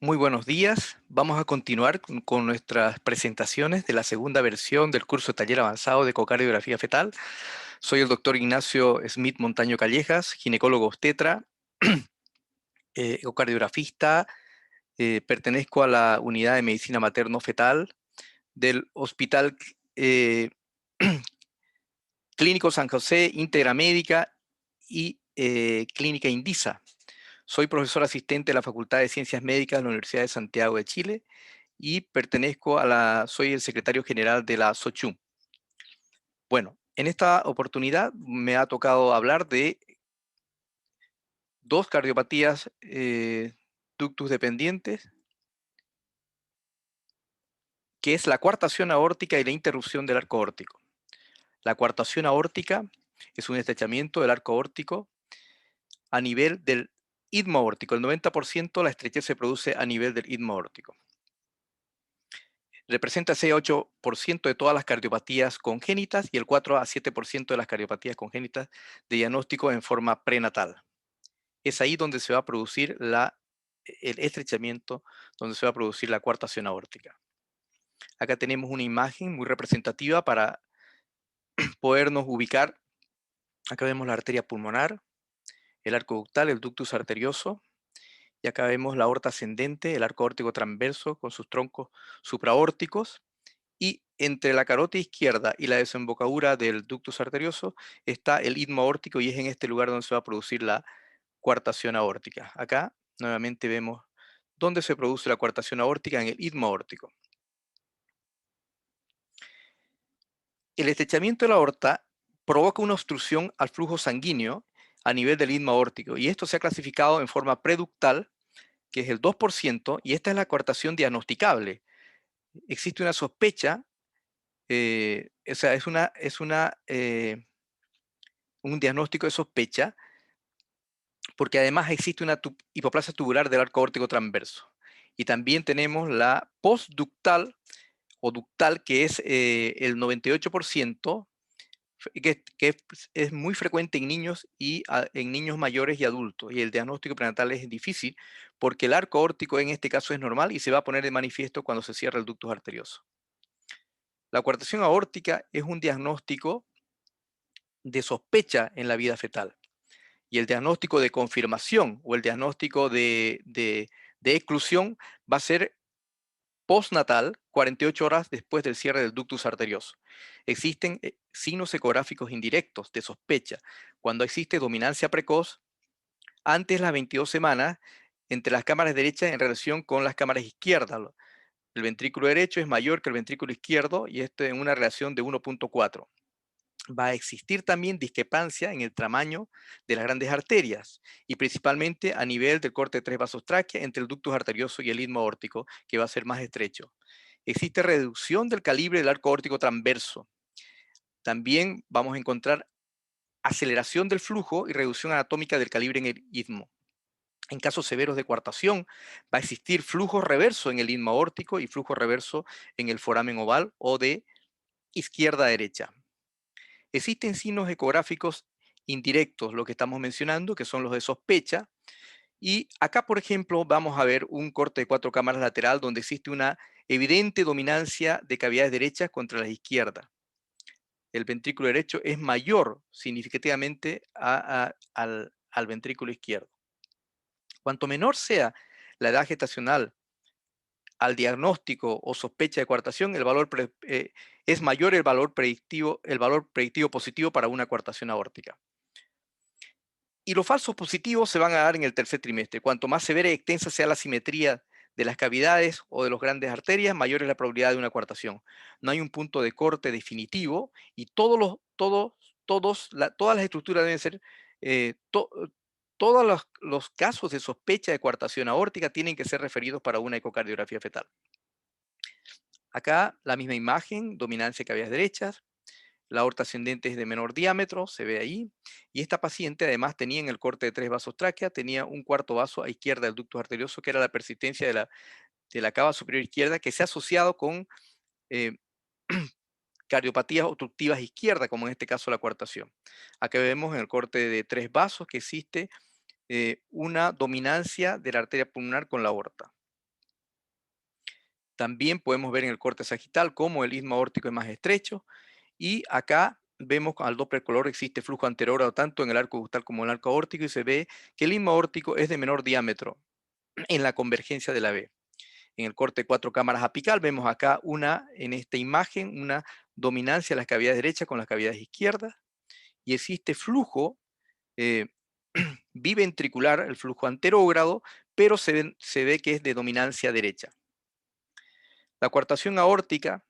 Muy buenos días. Vamos a continuar con nuestras presentaciones de la segunda versión del curso de taller avanzado de ecocardiografía fetal. Soy el doctor Ignacio Smith Montaño Callejas, ginecólogo obstetra, ecocardiografista. Pertenezco a la unidad de medicina materno-fetal del Hospital eh, Clínico San José, Íntegra Médica y Clínica Indisa. Soy profesor asistente de la Facultad de Ciencias Médicas de la Universidad de Santiago de Chile y soy el secretario general de la SOCHU. Bueno, en esta oportunidad me ha tocado hablar de dos cardiopatías ductus dependientes, que es la coartación aórtica y la interrupción del arco aórtico. La coartación aórtica es un estrechamiento del arco aórtico a nivel del istmo aórtico. El 90% de la estrechez se produce a nivel del istmo aórtico. Representa 6 a 8% de todas las cardiopatías congénitas y el 4 a 7% de las cardiopatías congénitas de diagnóstico en forma prenatal. Es ahí donde se va a producir el estrechamiento, donde se va a producir la coartación aórtica. Acá tenemos una imagen muy representativa para podernos ubicar. Acá vemos la arteria pulmonar, el arco ductal, el ductus arterioso, y acá vemos la aorta ascendente, el arco aórtico transverso con sus troncos supraórticos. Y entre la carótida izquierda y la desembocadura del ductus arterioso está el istmo aórtico y es en este lugar donde se va a producir la coartación aórtica. Acá nuevamente vemos dónde se produce la coartación aórtica en el istmo aórtico. El estrechamiento de la aorta provoca una obstrucción al flujo sanguíneo a nivel del istmo aórtico y esto se ha clasificado en forma preductal, que es el 2%, y esta es la coartación diagnosticable. Existe una sospecha, o sea, un diagnóstico de sospecha, porque además existe una hipoplasia tubular del arco aórtico transverso. Y también tenemos la postductal o ductal, que es el 98%, que es muy frecuente en niños y en niños mayores y adultos. Y el diagnóstico prenatal es difícil porque el arco aórtico en este caso es normal y se va a poner de manifiesto cuando se cierra el ductus arterioso. La coartación aórtica es un diagnóstico de sospecha en la vida fetal. Y el diagnóstico de confirmación o el diagnóstico de exclusión va a ser postnatal, 48 horas después del cierre del ductus arterioso. Existen signos ecográficos indirectos de sospecha cuando existe dominancia precoz antes de las 22 semanas entre las cámaras derechas en relación con las cámaras izquierdas. El ventrículo derecho es mayor que el ventrículo izquierdo y esto en una relación de 1.4. Va a existir también discrepancia en el tamaño de las grandes arterias y principalmente a nivel del corte de tres vasos tráquea entre el ductus arterioso y el istmo aórtico, que va a ser más estrecho. Existe reducción del calibre del arco aórtico transverso. También vamos a encontrar aceleración del flujo y reducción anatómica del calibre en el istmo. En casos severos de coartación, va a existir flujo reverso en el istmo aórtico y flujo reverso en el foramen oval o de izquierda a derecha. Existen signos ecográficos indirectos, lo que estamos mencionando, que son los de sospecha. Y acá, por ejemplo, vamos a ver un corte de 4 cámaras lateral donde existe una evidente dominancia de cavidades derechas contra las izquierdas. El ventrículo derecho es mayor significativamente al ventrículo izquierdo. Cuanto menor sea la edad gestacional al diagnóstico o sospecha de coartación, es mayor el valor predictivo positivo para una coartación aórtica. Y los falsos positivos se van a dar en el tercer trimestre. Cuanto más severa y extensa sea la simetría de las cavidades o de las grandes arterias, mayor es la probabilidad de una coartación. No hay un punto de corte definitivo y todas las estructuras deben ser, eh, to- todos los casos de sospecha de coartación aórtica tienen que ser referidos para una ecocardiografía fetal. Acá la misma imagen, dominancia de cavidades derechas, la aorta ascendente es de menor diámetro, se ve ahí, y esta paciente además tenía en el corte de tres vasos tráquea, tenía un cuarto vaso a izquierda del ductus arterioso, que era la persistencia de la cava superior izquierda, que se ha asociado con eh, cardiopatías obstructivas izquierdas, como en este caso la coartación. Acá vemos en el corte de tres vasos que existe una dominancia de la arteria pulmonar con la aorta. También podemos ver en el corte sagital cómo el istmo aórtico es más estrecho. Y acá vemos al Doppler color existe flujo anterógrado tanto en el arco ductal como en el arco aórtico y se ve que el istmo aórtico es de menor diámetro en la convergencia de la B. En el corte 4 cámaras apical vemos acá en esta imagen, una dominancia de las cavidades derechas con las cavidades izquierdas y existe flujo eh, biventricular, el flujo anterógrado, pero se ve que es de dominancia derecha. La coartación aórtica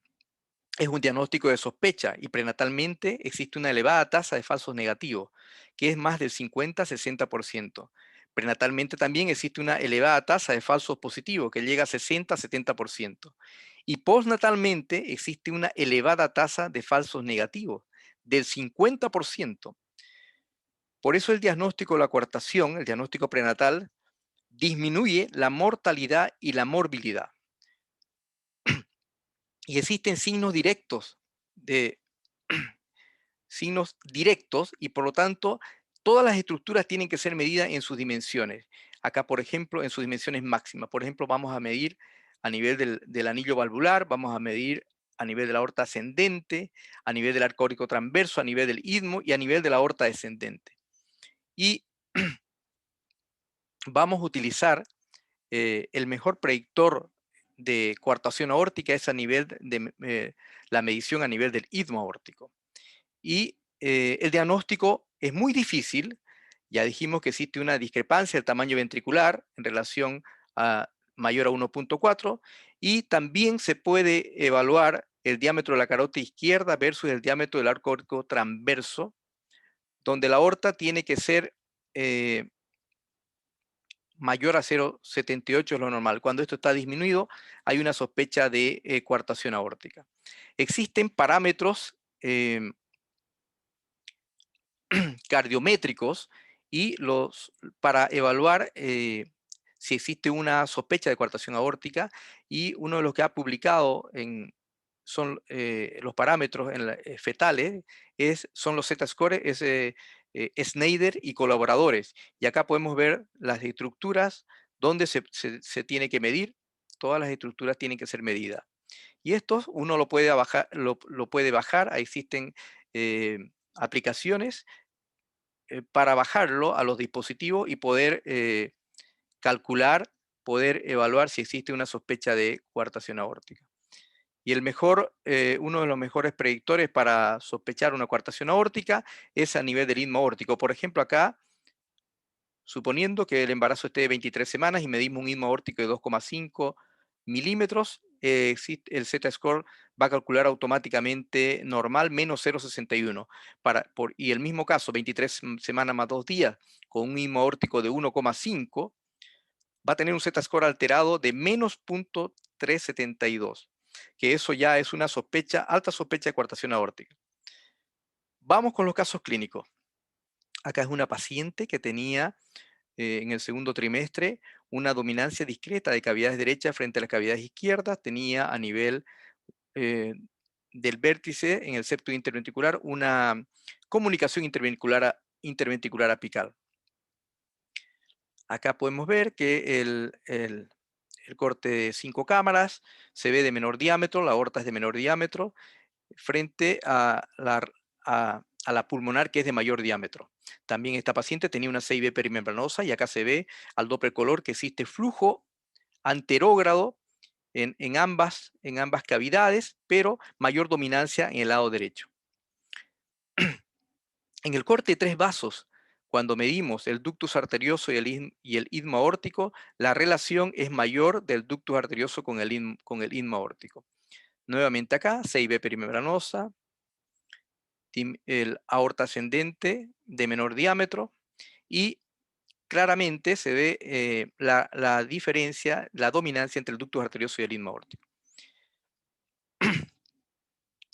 es un diagnóstico de sospecha y prenatalmente existe una elevada tasa de falsos negativos, que es más del 50-60%. Prenatalmente también existe una elevada tasa de falsos positivos, que llega a 60-70%. Y postnatalmente existe una elevada tasa de falsos negativos, del 50%. Por eso el diagnóstico de la coartación, el diagnóstico prenatal, disminuye la mortalidad y la morbilidad. Y existen de signos directos y por lo tanto todas las estructuras tienen que ser medidas en sus dimensiones. Acá, por ejemplo, en sus dimensiones máximas. Por ejemplo, vamos a medir a nivel del anillo valvular, vamos a medir a nivel de la aorta ascendente, a nivel del arco aórtico transverso, a nivel del istmo y a nivel de la aorta descendente. Y vamos a utilizar el mejor predictor de coartación aórtica es a nivel de la medición a nivel del istmo aórtico. Y el diagnóstico es muy difícil. Ya dijimos que existe una discrepancia del tamaño ventricular en relación a mayor a 1.4 y también se puede evaluar el diámetro de la carótida izquierda versus el diámetro del arco aórtico transverso, donde la aorta tiene que ser eh, mayor a 0,78 es lo normal. Cuando esto está disminuido, hay una sospecha de coartación aórtica. Existen parámetros cardiométricos y para evaluar si existe una sospecha de coartación aórtica y uno de los que ha publicado son los parámetros fetales, son los Z-score, Snyder y colaboradores. Y acá podemos ver las estructuras donde se tiene que medir, todas las estructuras tienen que ser medidas. Y estos uno lo puede bajar, ahí existen aplicaciones para bajarlo a los dispositivos y poder calcular, poder evaluar si existe una sospecha de coartación aórtica. Y uno de los mejores predictores para sospechar una coartación aórtica es a nivel del istmo aórtico. Por ejemplo, acá, suponiendo que el embarazo esté de 23 semanas y medimos un istmo aórtico de 2,5 milímetros, el Z-score va a calcular automáticamente normal menos 0,61. Y el mismo caso, 23 semanas más 2 días, con un istmo aórtico de 1,5, va a tener un Z-score alterado de menos 0,372, que eso ya es una alta sospecha de coartación aórtica. Vamos con los casos clínicos. Acá es una paciente que tenía en el segundo trimestre una dominancia discreta de cavidades derechas frente a las cavidades izquierdas, tenía a nivel eh, del vértice en el septo interventricular una comunicación interventricular apical. Acá podemos ver que el corte de 5 cámaras se ve de menor diámetro, la aorta es de menor diámetro, frente a la pulmonar que es de mayor diámetro. También esta paciente tenía una CIB perimembranosa y acá se ve al Doppler color que existe flujo anterógrado en ambas cavidades, pero mayor dominancia en el lado derecho. En el corte de 3 vasos, cuando medimos el ductus arterioso y el istmo aórtico, la relación es mayor del ductus arterioso con el istmo aórtico. Nuevamente acá, CIB perimembranosa, el aorta ascendente de menor diámetro y claramente se ve la diferencia, la dominancia entre el ductus arterioso y el istmo aórtico.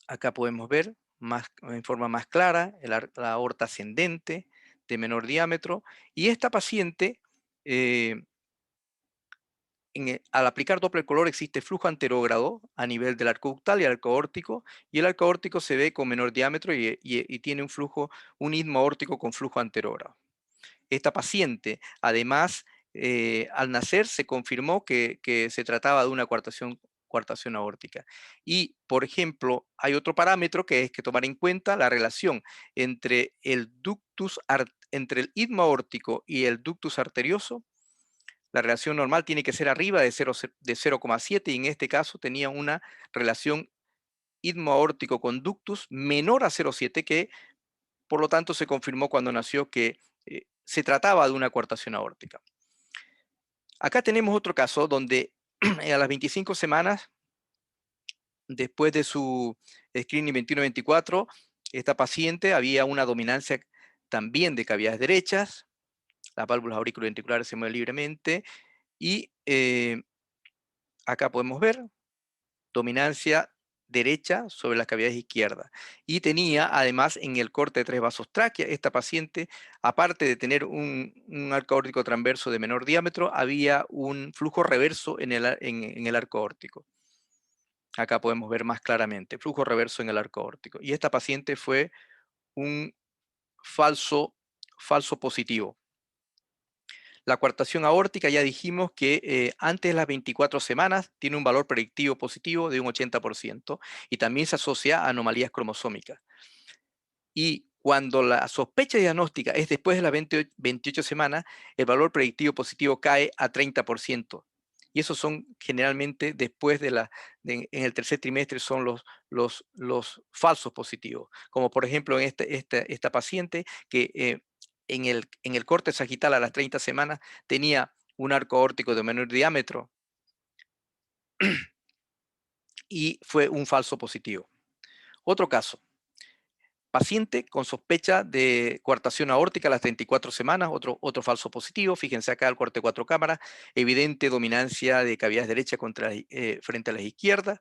Acá podemos ver en forma más clara la aorta ascendente de menor diámetro y esta paciente al aplicar Doppler color existe flujo anterógrado a nivel del arco ductal y arco aórtico, y el arco aórtico se ve con menor diámetro y tiene un istmo aórtico con flujo anterógrado. Esta paciente, además, al nacer se confirmó que se trataba de una coartación coartación aórtica. Y, por ejemplo, hay otro parámetro que es que tomar en cuenta la relación entre entre el istmo aórtico y el ductus arterioso. La relación normal tiene que ser arriba de 0,7 y en este caso tenía una relación istmo aórtico con ductus menor a 0,7 que por lo tanto se confirmó cuando nació que se trataba de una coartación aórtica. Acá tenemos otro caso donde a las 25 semanas después de su screening 21-24, esta paciente había una dominancia también de cavidades derechas, las válvulas auriculoventriculares se mueven libremente y acá podemos ver dominancia derecha sobre las cavidades izquierdas. Y tenía además en el corte de 3 vasos tráquea, esta paciente, aparte de tener un arco aórtico transverso de menor diámetro, había un flujo reverso en el arco aórtico. Acá podemos ver más claramente, flujo reverso en el arco aórtico. Y esta paciente fue un falso positivo. La coartación aórtica ya dijimos que antes de las 24 semanas tiene un valor predictivo positivo de un 80% y también se asocia a anomalías cromosómicas. Y cuando la sospecha diagnóstica es después de las 28 semanas, el valor predictivo positivo cae a 30%. Y esos son generalmente después en el tercer trimestre son los falsos positivos. Como por ejemplo en esta paciente que en el corte sagital a las 30 semanas tenía un arco aórtico de menor diámetro y fue un falso positivo. Otro caso, paciente con sospecha de coartación aórtica a las 34 semanas, otro falso positivo. Fíjense acá el corte 4 cámaras, evidente dominancia de cavidades derechas frente a las izquierdas.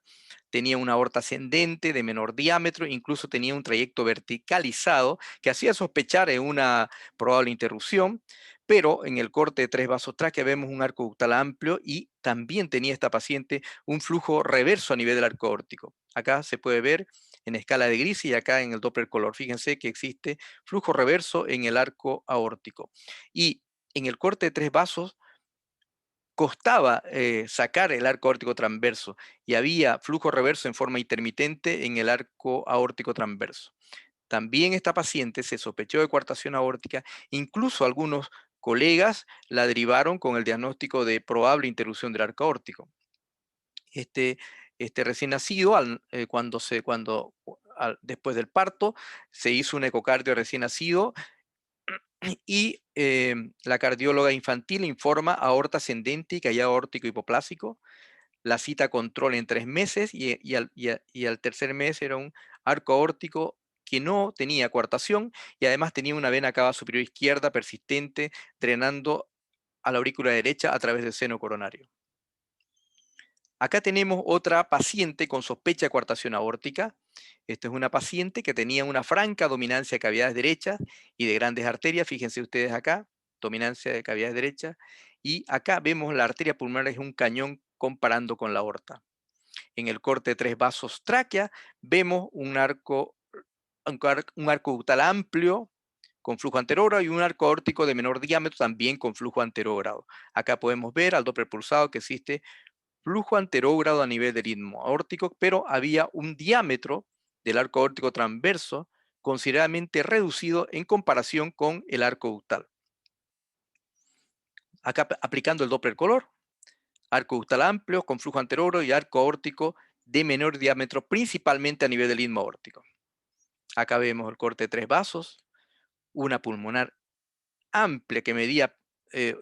Tenía una aorta ascendente de menor diámetro, incluso tenía un trayecto verticalizado que hacía sospechar en una probable interrupción. Pero en el corte de 3 vasos tráquea vemos un arco ductal amplio y también tenía esta paciente un flujo reverso a nivel del arco aórtico. Acá se puede ver en escala de gris y acá en el Doppler color. Fíjense que existe flujo reverso en el arco aórtico. Y en el corte de 3 vasos costaba sacar el arco aórtico transverso y había flujo reverso en forma intermitente en el arco aórtico transverso. También esta paciente se sospechó de coartación aórtica, incluso algunos colegas la derivaron con el diagnóstico de probable interrupción del arco aórtico. Este, este recién nacido, después del parto, se hizo un ecocardio recién nacido y la cardióloga infantil informa aorta ascendente y callado aórtico hipoplásico. La cita control en 3 meses y al tercer mes era un arco aórtico que no tenía coartación y además tenía una vena cava superior izquierda persistente drenando a la aurícula derecha a través del seno coronario. Acá tenemos otra paciente con sospecha de coartación aórtica. Esta es una paciente que tenía una franca dominancia de cavidades derechas y de grandes arterias. Fíjense ustedes acá, dominancia de cavidades derechas. Y acá vemos la arteria pulmonar es un cañón comparando con la aorta. En el corte de 3 vasos tráquea vemos un arco ductal amplio con flujo anterógrado y un arco aórtico de menor diámetro también con flujo anterógrado. Acá podemos ver al Doppler pulsado que existe flujo anterógrado a nivel del istmo aórtico, pero había un diámetro del arco aórtico transverso considerablemente reducido en comparación con el arco ductal. Acá aplicando el Doppler color, arco ductal amplio con flujo anterógrado y arco aórtico de menor diámetro, principalmente a nivel del istmo aórtico. Acá vemos el corte de 3 vasos, una pulmonar amplia que medía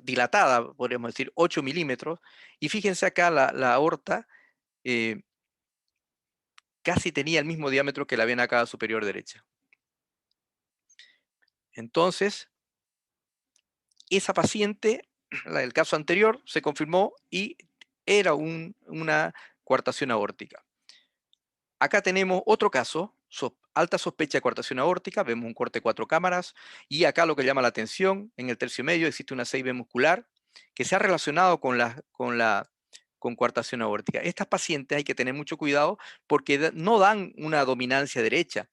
dilatada, podríamos decir 8 milímetros, y fíjense acá la aorta eh, casi tenía el mismo diámetro que la vena cava superior derecha. Entonces, esa paciente, la del caso anterior, se confirmó y era una coartación aórtica. Acá tenemos otro caso, alta sospecha de coartación aórtica, vemos un corte 4 cámaras, y acá lo que llama la atención, en el tercio medio existe una 6B muscular que se ha relacionado con coartación aórtica. Estas pacientes hay que tener mucho cuidado porque no dan una dominancia derecha,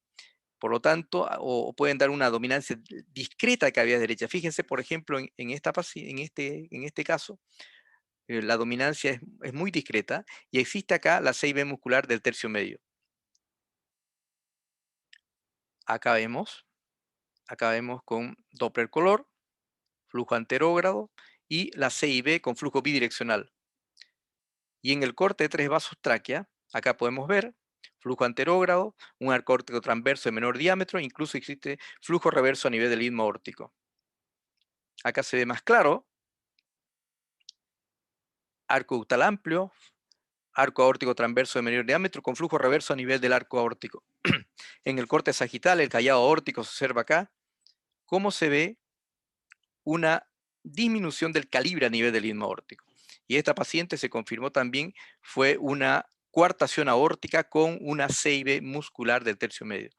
por lo tanto, o pueden dar una dominancia discreta de cavidad derecha. Fíjense, por ejemplo, en este caso, La dominancia es muy discreta y existe acá la 6B muscular del tercio medio. Acá vemos, acá vemos con Doppler color, flujo anterógrado y la CIB con flujo bidireccional. Y en el corte de tres vasos tráquea, acá podemos ver flujo anterógrado, un arco aórtico transverso de menor diámetro, incluso existe flujo reverso a nivel del istmo aórtico. Acá se ve más claro, arco ductal amplio, arco aórtico transverso de menor diámetro con flujo reverso a nivel del arco aórtico. En el corte sagital, el callado aórtico se observa acá cómo se ve una disminución del calibre a nivel del istmo aórtico. Y esta paciente se confirmó también fue una coartación aórtica con una CIB muscular del tercio medio.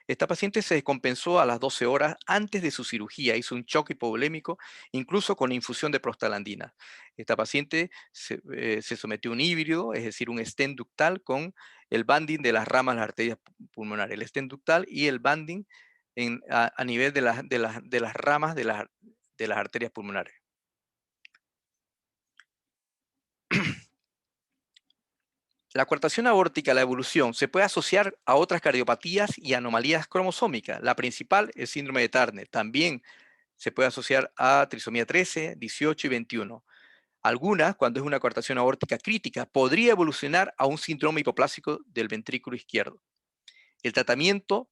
Esta paciente se descompensó a las 12 horas antes de su cirugía, hizo un choque hipovolémico, incluso con infusión de prostaglandina. Esta paciente se sometió a un híbrido, es decir, un stent ductal con el banding de las ramas de las arterias pulmonares, el stent ductal y el banding a nivel de las ramas de las arterias pulmonares. La coartación aórtica, la evolución, se puede asociar a otras cardiopatías y anomalías cromosómicas. La principal es el síndrome de Turner. También se puede asociar a trisomía 13, 18 y 21. Algunas, cuando es una coartación aórtica crítica, podría evolucionar a un síndrome hipoplásico del ventrículo izquierdo. El tratamiento,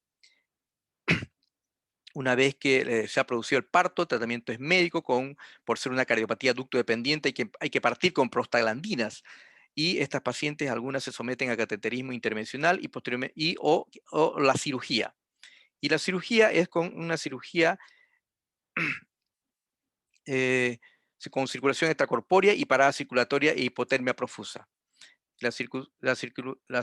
una vez que se ha producido el parto, el tratamiento es médico, por ser una cardiopatía ducto dependiente, hay que partir con prostaglandinas. Y estas pacientes, algunas se someten a cateterismo intervencional y posteriormente, o la cirugía. Y la cirugía es con una cirugía eh, con circulación extracorpórea y parada circulatoria e hipotermia profusa. La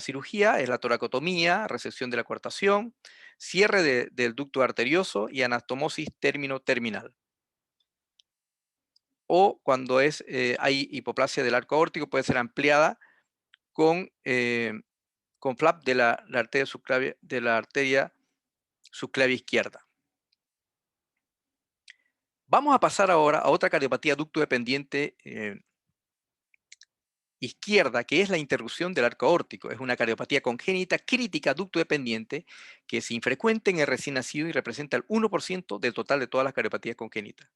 cirugía es la toracotomía, resección de la coartación, cierre del ducto arterioso y anastomosis término-terminal. O cuando hay hipoplasia del arco aórtico, puede ser ampliada con flap de la arteria subclavia izquierda. Vamos a pasar ahora a otra cardiopatía ducto dependiente izquierda, que es la interrupción del arco aórtico. Es una cardiopatía congénita crítica ducto dependiente que es infrecuente en el recién nacido y representa el 1% del total de todas las cardiopatías congénitas.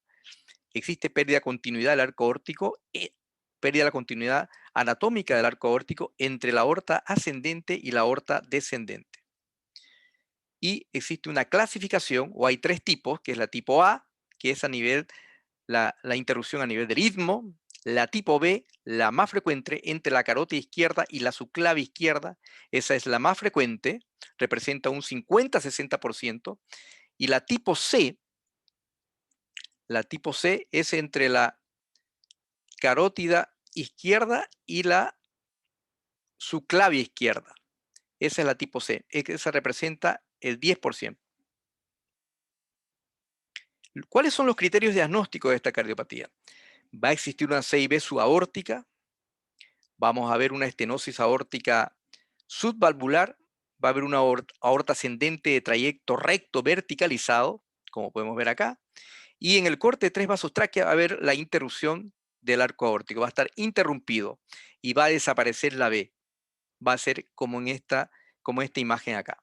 Existe pérdida de continuidad del arco aórtico, pérdida de la continuidad anatómica del arco aórtico entre la aorta ascendente y la aorta descendente. Y existe una clasificación, o hay tres tipos, que es la tipo A, que es a nivel la interrupción a nivel del istmo, la tipo B, la más frecuente entre la carótida izquierda y la subclavia izquierda, esa es la más frecuente, representa un 50-60%, y la tipo C es entre la carótida izquierda y la subclavia izquierda. Esa es la tipo C, esa representa el 10%. ¿Cuáles son los criterios diagnósticos de esta cardiopatía? Va a existir una CIB subaórtica, vamos a ver una estenosis aórtica subvalvular, va a haber una aorta ascendente de trayecto recto verticalizado, como podemos ver acá, y en el corte de tres vasos tráquea va a haber la interrupción del arco aórtico, va a estar interrumpido y va a desaparecer la B, va a ser como esta imagen acá.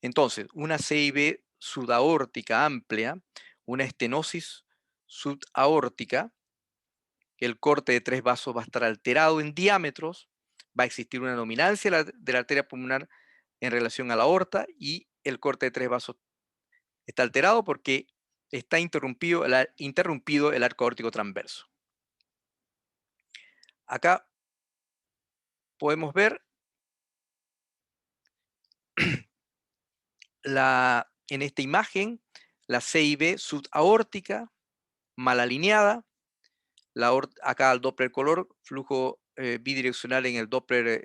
Entonces, una CIB sudaórtica amplia, una estenosis subaórtica, el corte de tres vasos va a estar alterado en diámetros, va a existir una dominancia de la arteria pulmonar en relación a la aorta y el corte de tres vasos está alterado porque está interrumpido el arco aórtico transverso. Acá podemos ver en esta imagen la CIB subaórtica mal alineada, acá al Doppler color, flujo bidireccional en el Doppler,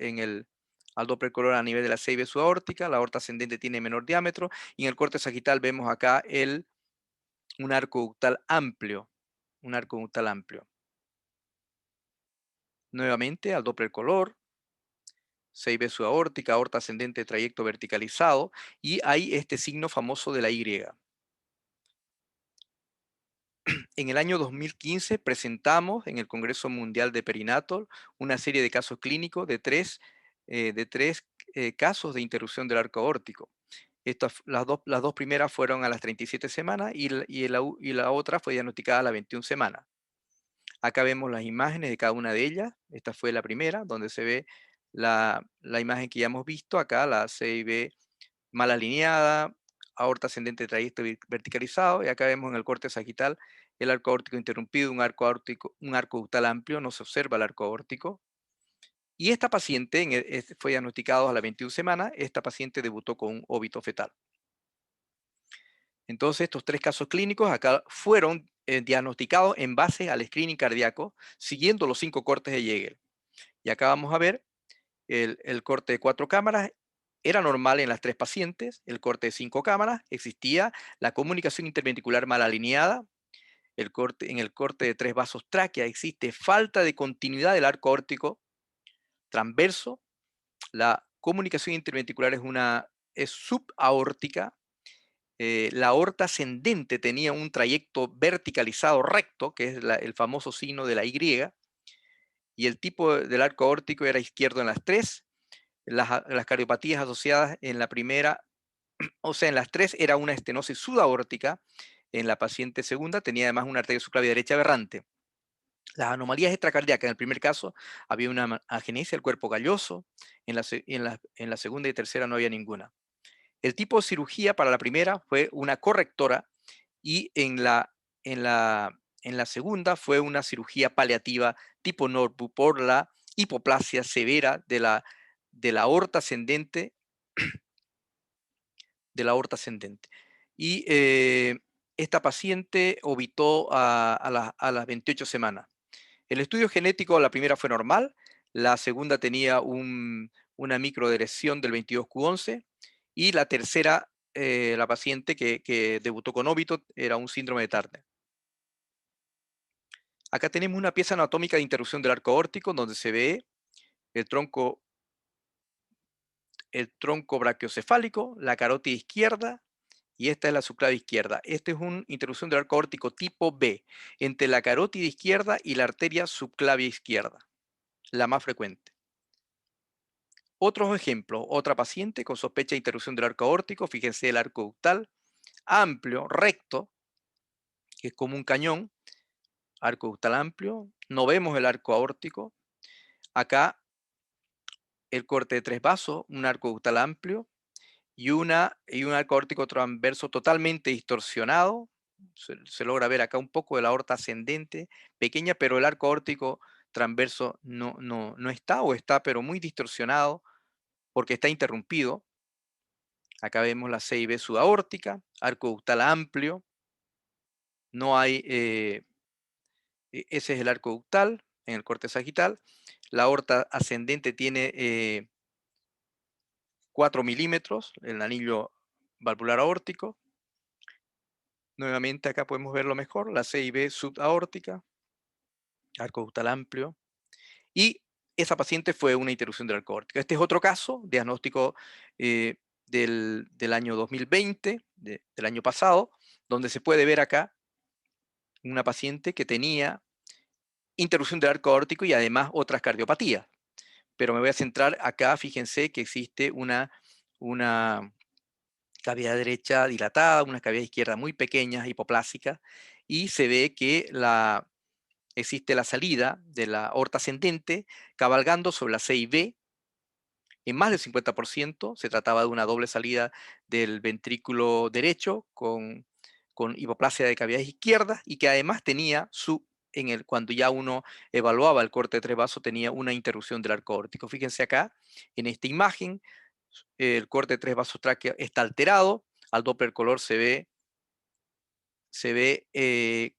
al Doppler color a nivel de la CIB subaórtica, la aorta ascendente tiene menor diámetro, y en el corte sagital vemos acá un arco ductal amplio, un arco ductal amplio. Nuevamente al Doppler color, CIB subaórtica, aorta ascendente, trayecto verticalizado, y hay este signo famoso de la Y. En el año 2015 presentamos en el Congreso Mundial de Perinatal una serie de casos clínicos de tres casos de interrupción del arco aórtico. Las dos primeras fueron a las 37 semanas y la otra fue diagnosticada a las 21 semanas. Acá vemos las imágenes de cada una de ellas. Esta fue la primera, donde se ve la imagen que ya hemos visto. Acá la CIB mal alineada, aorta ascendente de trayecto verticalizado, y acá vemos en el corte sagital el arco aórtico interrumpido, un arco ductal amplio, no se observa el arco aórtico. Y esta paciente fue diagnosticada a las 21 semanas, esta paciente debutó con un óbito fetal. Entonces, estos tres casos clínicos acá fueron diagnosticados en base al screening cardíaco, siguiendo los 5 cortes de Jägel. Y acá vamos a ver el corte de 4 cámaras, era normal en las 3 pacientes, el corte de 5 cámaras, existía la comunicación interventricular mal alineada, en el corte de 3 vasos tráquea existe falta de continuidad del arco aórtico transverso, la comunicación interventricular es subaórtica, la aorta ascendente tenía un trayecto verticalizado recto, que es el famoso signo de la Y, y el tipo del arco aórtico era izquierdo en las 3, las cardiopatías asociadas en la primera, o sea, en las 3 era una estenosis subaórtica, en la paciente segunda tenía además una arteria subclavia derecha aberrante. Las anomalías extracardíacas, en el primer caso había una agenesia del cuerpo calloso, en la segunda y tercera no había ninguna. El tipo de cirugía para la primera fue una correctora y en la segunda fue una cirugía paliativa tipo Norbu por la hipoplasia severa de la aorta ascendente, Y esta paciente obitó a las 28 semanas. El estudio genético, la primera fue normal, la segunda tenía una microdeleción del 22q11 y la tercera, la paciente que debutó con óbito, era un síndrome de Turner. Acá tenemos una pieza anatómica de interrupción del arco aórtico donde se ve el tronco, el tronco brachiocefálico, la carótida izquierda, y esta es la subclavia izquierda. Esta es una interrupción del arco aórtico tipo B, entre la carótida izquierda y la arteria subclavia izquierda, la más frecuente. Otros ejemplos, otra paciente con sospecha de interrupción del arco aórtico, fíjense el arco ductal, amplio, recto, que es como un cañón, arco ductal amplio, no vemos el arco aórtico. Acá el corte de 3 vasos, un arco ductal amplio, y un arco aórtico transverso totalmente distorsionado. Se logra ver acá un poco de la aorta ascendente, pequeña, pero el arco aórtico transverso no está, o está pero muy distorsionado porque está interrumpido. Acá vemos la CIB subaórtica, arco ductal amplio, no hay, ese es el arco ductal en el corte sagital. La aorta ascendente tiene 4 milímetros, el anillo valvular aórtico. Nuevamente acá podemos verlo mejor, la CIB subaórtica, arco ductal amplio, y esa paciente fue una interrupción del arco aórtico. Este es otro caso, diagnóstico eh, del año 2020, del año pasado, donde se puede ver acá una paciente que tenía interrupción del arco aórtico y además otras cardiopatías. Pero me voy a centrar acá, fíjense que existe una cavidad derecha dilatada, una cavidad izquierda muy pequeña, hipoplásica, y se ve que existe la salida de la aorta ascendente cabalgando sobre la C y B en más del 50%. Se trataba de una doble salida del ventrículo derecho con hipoplasia de cavidades izquierdas, y que además tenía cuando ya uno evaluaba el corte de 3 vasos, tenía una interrupción del arco aórtico. Fíjense acá, en esta imagen, el corte de 3 vasos tráquea está alterado, al Doppler color se ve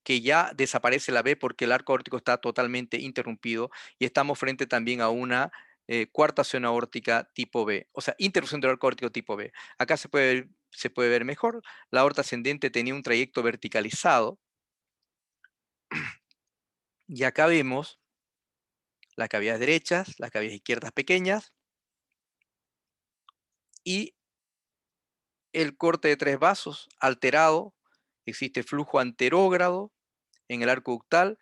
que ya desaparece la B porque el arco aórtico está totalmente interrumpido, y estamos frente también a una coartación aórtica tipo B, o sea, interrupción del arco aórtico tipo B. Acá se puede ver mejor, la aorta ascendente tenía un trayecto verticalizado, y acá vemos las cavidades derechas, las cavidades izquierdas pequeñas, y el corte de 3 vasos alterado, existe flujo anterógrado, en el arco ductal,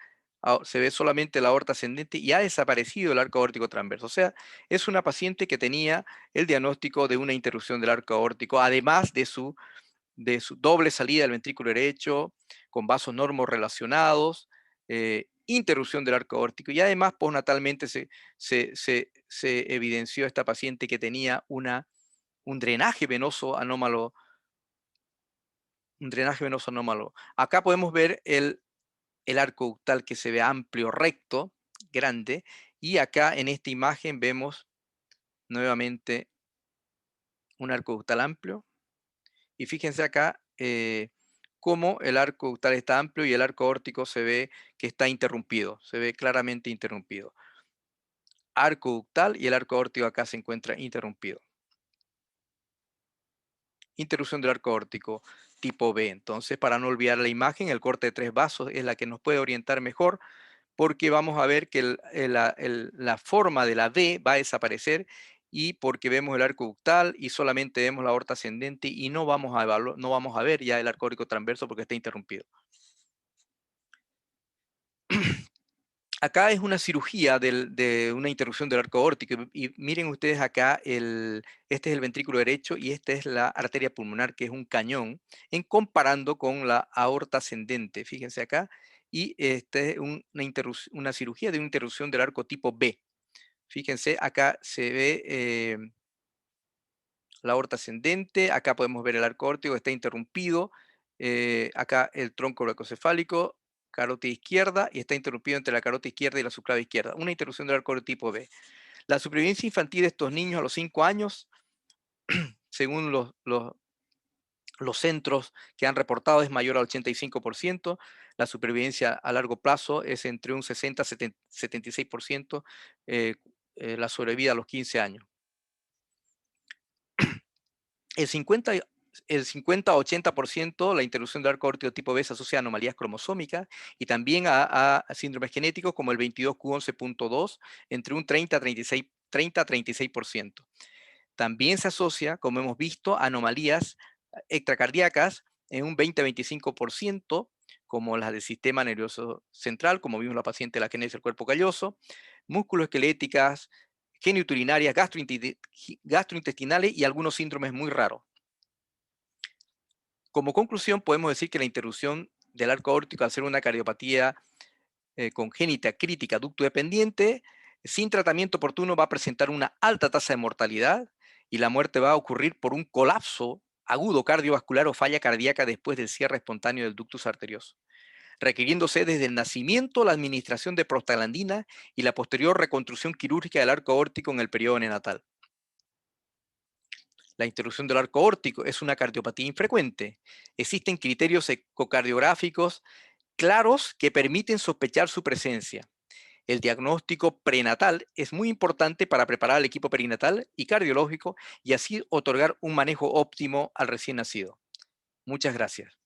se ve solamente la aorta ascendente y ha desaparecido el arco aórtico transverso. O sea, es una paciente que tenía el diagnóstico de una interrupción del arco aórtico, además de su doble salida del ventrículo derecho, con vasos normorelacionados, interrupción del arco aórtico, y además postnatalmente se evidenció esta paciente que tenía un drenaje venoso anómalo, un drenaje venoso anómalo. Acá podemos ver el arco ductal que se ve amplio, recto, grande, y acá en esta imagen vemos nuevamente un arco ductal amplio, y fíjense acá cómo el arco ductal está amplio y el arco aórtico se ve que está interrumpido, se ve claramente interrumpido. Arco ductal y el arco aórtico acá se encuentra interrumpido. Interrupción del arco aórtico tipo B. Entonces, para no olvidar la imagen, el corte de 3 vasos es la que nos puede orientar mejor, porque vamos a ver que la forma de la D va a desaparecer, y porque vemos el arco ductal y solamente vemos la aorta ascendente y no vamos a ver ya el arco aórtico transverso porque está interrumpido. Acá es una cirugía de una interrupción del arco aórtico, y miren ustedes acá, este es el ventrículo derecho y esta es la arteria pulmonar, que es un cañón, en comparando con la aorta ascendente. Fíjense acá, y este es una cirugía de una interrupción del arco tipo B. Fíjense, acá se ve la aorta ascendente, acá podemos ver el arco aórtico, está interrumpido, acá el tronco bracocefálico, carótida izquierda, y está interrumpido entre la carótida izquierda y la subclavia izquierda, una interrupción del arco aórtico tipo B. La supervivencia infantil de estos niños a los 5 años, según los centros que han reportado, es mayor al 85%. La supervivencia a largo plazo es entre un 60 y 76%, la sobrevida a los 15 años. El 50, el 50-80% la interrupción del arco aórtico tipo B se asocia a anomalías cromosómicas y también a síndromes genéticos como el 22q11.2, entre un 30-36%. También se asocia, como hemos visto, a anomalías extracardíacas en un 20-25%, como las del sistema nervioso central, como vimos la paciente de la génesis del cuerpo calloso, musculoesqueléticas, geniturinarias, gastrointestinales y algunos síndromes muy raros. Como conclusión, podemos decir que la interrupción del arco aórtico, al ser una cardiopatía congénita crítica ducto dependiente, sin tratamiento oportuno va a presentar una alta tasa de mortalidad, y la muerte va a ocurrir por un colapso agudo cardiovascular o falla cardíaca después del cierre espontáneo del ductus arterioso, requiriéndose desde el nacimiento la administración de prostaglandina y la posterior reconstrucción quirúrgica del arco aórtico en el periodo neonatal. La interrupción del arco aórtico es una cardiopatía infrecuente. Existen criterios ecocardiográficos claros que permiten sospechar su presencia. El diagnóstico prenatal es muy importante para preparar al equipo perinatal y cardiológico y así otorgar un manejo óptimo al recién nacido. Muchas gracias.